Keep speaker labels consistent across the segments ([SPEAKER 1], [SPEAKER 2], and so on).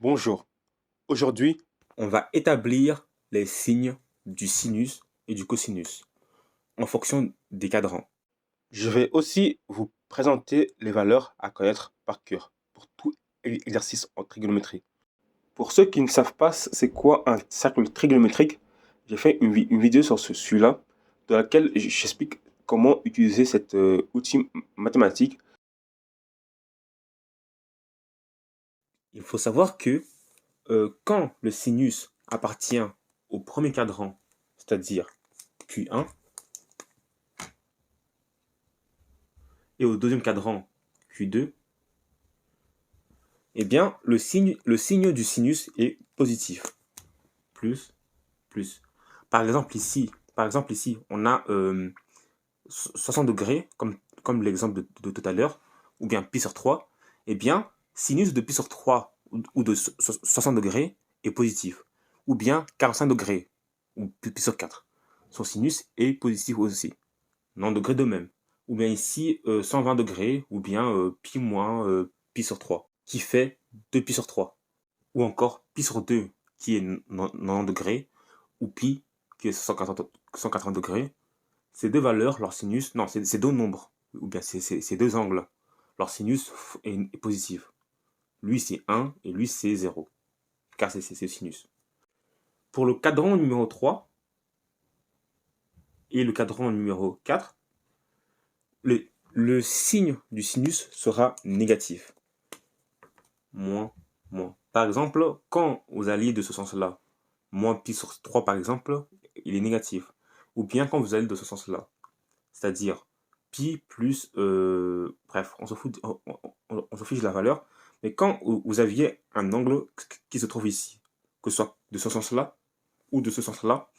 [SPEAKER 1] Bonjour. Aujourd'hui, on va établir les signes du sinus et du cosinus en fonction des cadrans. Je vais aussi vous présenter les valeurs à connaître par cœur pour tout exercice en trigonométrie. Pour ceux qui ne savent pas c'est quoi un cercle trigonométrique, j'ai fait une vidéo sur celui-là dans laquelle j'explique comment utiliser cet outil mathématique. Il faut savoir que quand le sinus appartient au premier cadran, c'est-à-dire Q1, et au deuxième cadran Q2, eh bien, le signe du sinus est positif. Plus, plus. Par exemple, ici, on a 60 degrés, comme l'exemple de tout à l'heure, ou bien pi sur 3. Eh bien, sinus de pi sur 3 ou de 60 degrés est positif. Ou bien 45 degrés, ou pi sur 4. Son sinus est positif aussi. 90 degrés de même. Ou bien ici, 120 degrés, ou bien pi moins pi sur 3, qui fait 2 pi sur 3. Ou encore pi sur 2, qui est 90 degrés, ou pi, qui est 180 degrés. Ces deux valeurs, leur sinus, non, c'est deux nombres, ou bien c'est deux angles. Leur sinus est positif. Lui, c'est 1 et lui, c'est 0, car c'est le sinus. Pour le cadran numéro 3 et le cadran numéro 4, le signe du sinus sera négatif. Moins, moins. Par exemple, quand vous alliez de ce sens-là, moins pi sur 3 par exemple, il est négatif. Ou bien quand vous allez de ce sens-là, c'est-à-dire pi plus... bref, on se fiche de la valeur. Mais quand vous aviez un angle qui se trouve ici, que ce soit de ce sens-là ou de ce sens-là,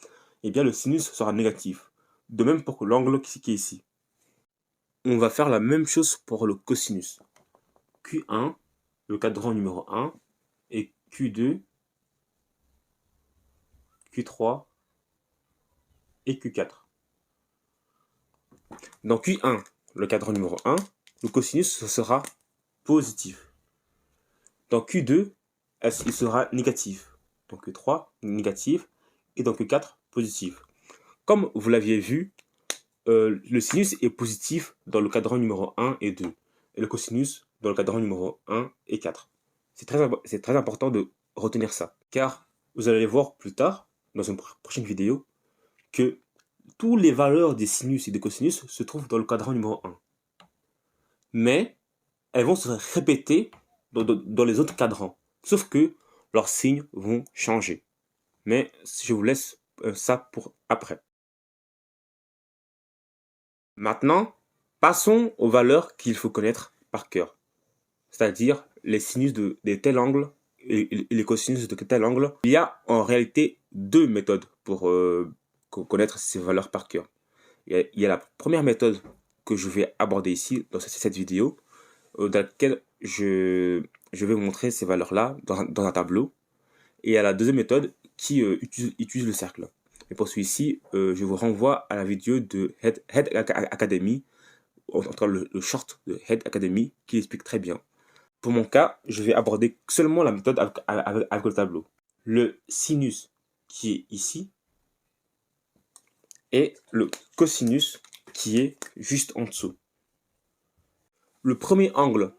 [SPEAKER 1] eh bien le sinus sera négatif. De même pour l'angle qui est ici. On va faire la même chose pour le cosinus. Q1, le cadran numéro 1, et Q2, Q3 et Q4. Dans Q1, le cadran numéro 1, le cosinus sera positif. Dans Q2, il sera négatif. Dans Q3, négatif. Et dans Q4, positif. Comme vous l'aviez vu, le sinus est positif dans le cadran numéro 1 et 2. Et le cosinus dans le cadran numéro 1 et 4. C'est très important de retenir ça. Car vous allez voir plus tard, dans une prochaine vidéo, que toutes les valeurs des sinus et des cosinus se trouvent dans le cadran numéro 1. Mais elles vont se répéter dans les autres cadrans. Sauf que leurs signes vont changer. Mais je vous laisse ça pour après. Maintenant, passons aux valeurs qu'il faut connaître par cœur. C'est-à-dire les sinus de tel angle et les cosinus de tel angle. Il y a en réalité deux méthodes pour connaître ces valeurs par cœur. Il y a la première méthode que je vais aborder ici dans cette vidéo, dans laquelle je vais vous montrer ces valeurs-là dans un tableau. Et il y a la deuxième méthode qui utilise le cercle. Et pour celui-ci, je vous renvoie à la vidéo de Head Academy, en tout cas le short de Head Academy, qui explique très bien. Pour mon cas, je vais aborder seulement la méthode avec le tableau. Le sinus qui est ici et le cosinus qui est juste en dessous. Le premier angle,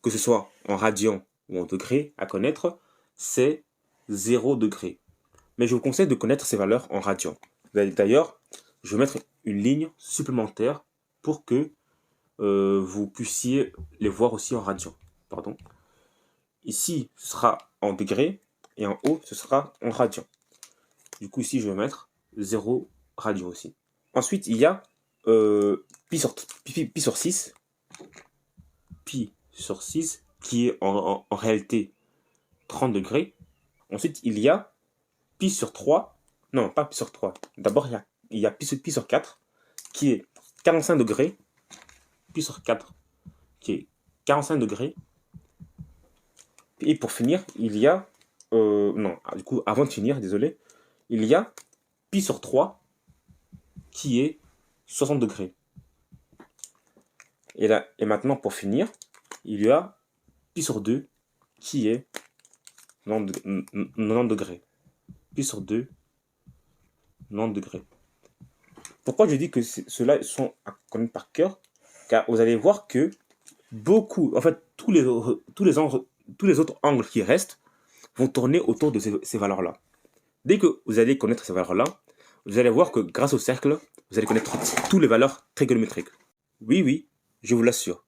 [SPEAKER 1] que ce soit en radian ou en degrés à connaître, c'est 0 degré. Mais je vous conseille de connaître ces valeurs en radian. D'ailleurs, je vais mettre une ligne supplémentaire pour que vous puissiez les voir aussi en radian. Pardon. Ici, ce sera en degrés et en haut, ce sera en radian. Du coup, ici, je vais mettre 0 radian aussi. Ensuite, il y a pi sur 6. Pi sur 6 qui est en réalité 30 degrés. Ensuite, il y a pi sur 3. Non, pas pi sur 3. D'abord, il y a pi sur 4 qui est 45 degrés. Pi sur 4 qui est 45 degrés. Et pour finir, il y a... non, du coup, avant de finir, désolé, il y a pi sur 3 qui est 60 degrés. Et maintenant, pour finir, il y a pi sur 2 qui est 90 degrés. Pi sur 2, 90 degrés. Pourquoi je dis que ceux-là sont à connaître par cœur? Car vous allez voir que beaucoup, en fait, tous les autres angles qui restent vont tourner autour de ces valeurs-là. Dès que vous allez connaître ces valeurs-là, vous allez voir que grâce au cercle, vous allez connaître toutes les valeurs trigonométriques. Oui, je vous l'assure.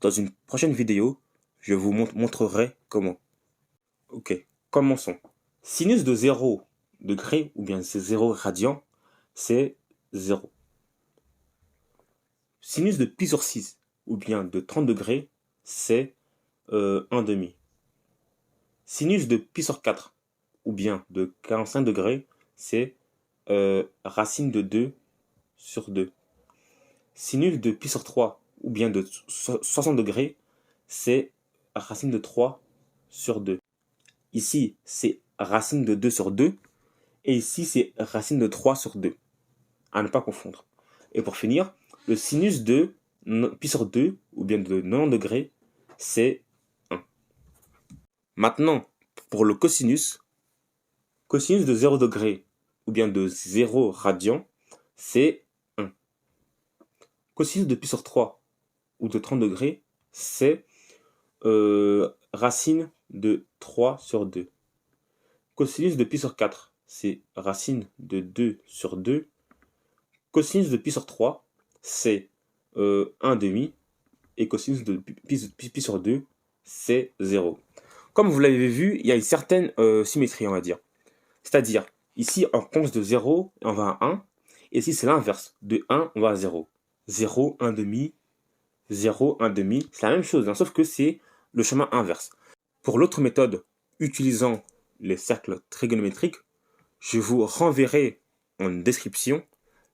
[SPEAKER 1] Dans une prochaine vidéo, je vous montrerai comment. Ok, commençons. Sinus de 0 degré, ou bien c'est 0 radian, c'est 0. Sinus de pi sur 6, ou bien de 30 degrés, c'est 1 demi. Sinus de pi sur 4, ou bien de 45 degrés, c'est racine de 2 sur 2. Sinus de pi sur 3, ou bien de 60 degrés, c'est racine de 3 sur 2. Ici, c'est racine de 2 sur 2. Et ici, c'est racine de 3 sur 2. À ne pas confondre. Et pour finir, le sinus de pi sur 2, ou bien de 90 degrés, c'est 1. Maintenant, pour le cosinus de 0 degré, ou bien de 0 radian, c'est 1. Cosinus de pi sur 3, ou de 30 degrés, c'est racine de 3 sur 2. Cosinus de pi sur 4, c'est racine de 2 sur 2. Cosinus de pi sur 3, c'est 1 demi. Et cosinus de pi sur 2, c'est 0. Comme vous l'avez vu, il y a une certaine symétrie, on va dire. C'est-à-dire, ici, on commence de 0 et on va à 1. Et ici, c'est l'inverse. De 1, on va à 0. 0, 1 demi, 0, 1 demi. C'est la même chose, hein, sauf que c'est le chemin inverse. Pour l'autre méthode, utilisant les cercles trigonométriques, je vous renverrai en description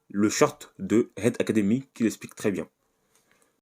[SPEAKER 1] le short de Head Academy qui l'explique très bien.